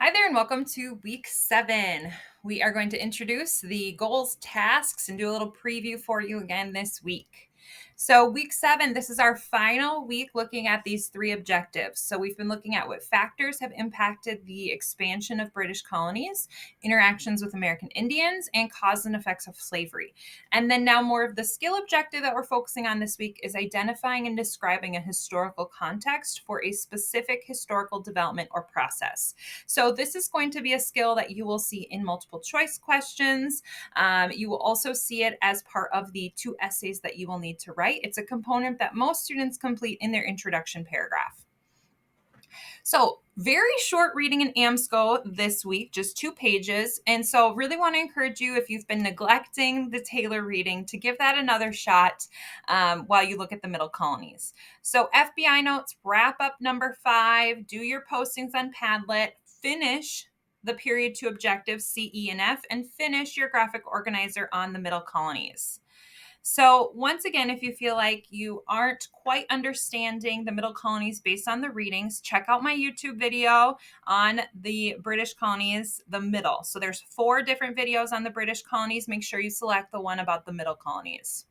Hi there, and welcome to week 7. We are going to introduce the goals, tasks, and do a little preview for you again this week. So, week 7, this is our final week looking at these 3 objectives. So, we've been looking at what factors have impacted the expansion of British colonies, interactions with American Indians, and cause and effects of slavery. And then now, more of the skill objective that we're focusing on this week is identifying and describing a historical context for a specific historical development or process. So this is going to be a skill that you will see in multiple choice questions. You will also see it as part of the 2 essays that you will need to write. It's a component that most students complete in their introduction paragraph. So very short reading in AMSCO this week, just 2 pages. And so really want to encourage you, if you've been neglecting the Taylor reading, to give that another shot while you look at the middle colonies. So FBI notes, wrap up number 5, do your postings on Padlet, finish the period 2 objectives, C, E, and F, and finish your graphic organizer on the middle colonies. So, once again, if you feel like you aren't quite understanding the middle colonies based on the readings, check out my YouTube video on the British colonies, the middle. So, there's 4 different videos on the British colonies. Make sure you select the one about the middle colonies.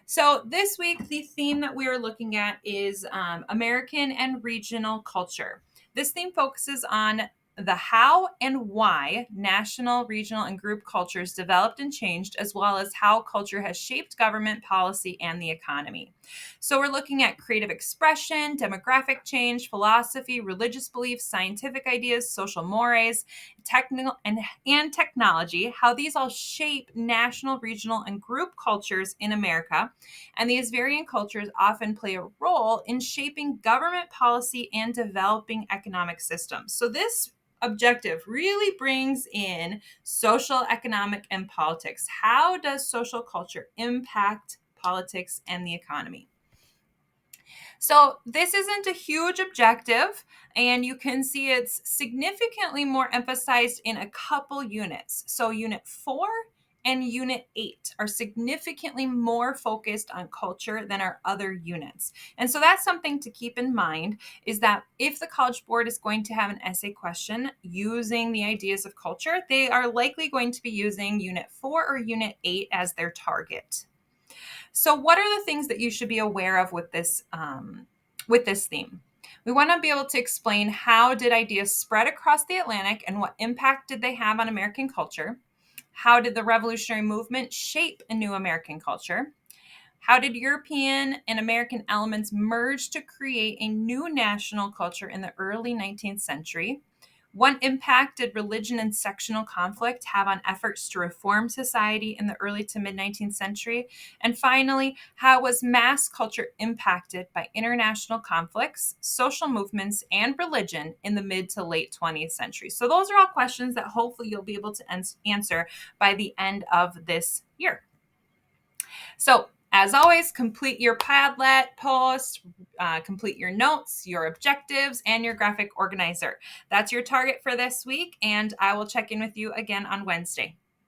So, this week, the theme that we are looking at is American and regional culture. This theme focuses on the how and why national, regional, and group cultures developed and changed, as well as how culture has shaped government policy and the economy. So, we're looking at creative expression, demographic change, philosophy, religious beliefs, scientific ideas, social mores, technical and technology, how these all shape national, regional, and group cultures in America. And these varying cultures often play a role in shaping government policy and developing economic systems. So this objective really brings in social, economic, and politics. How does social culture impact politics and the economy? So this isn't a huge objective, and you can see it's significantly more emphasized in a couple units. So unit 4 and unit 8 are significantly more focused on culture than our other units. And so that's something to keep in mind, is that if the College Board is going to have an essay question using the ideas of culture, they are likely going to be using unit 4 or unit 8 as their target. So, what are the things that you should be aware of with this theme? We want to be able to explain how did ideas spread across the Atlantic and what impact did they have on American culture? How did the revolutionary movement shape a new American culture? How did European and American elements merge to create a new national culture in the early 19th century? What impact did religion and sectional conflict have on efforts to reform society in the early to mid 19th century? And finally, how was mass culture impacted by international conflicts, social movements, and religion in the mid to late 20th century? So, those are all questions that hopefully you'll be able to answer by the end of this year. So, as always, complete your Padlet post, complete your notes, your objectives, and your graphic organizer. That's your target for this week, and I will check in with you again on Wednesday.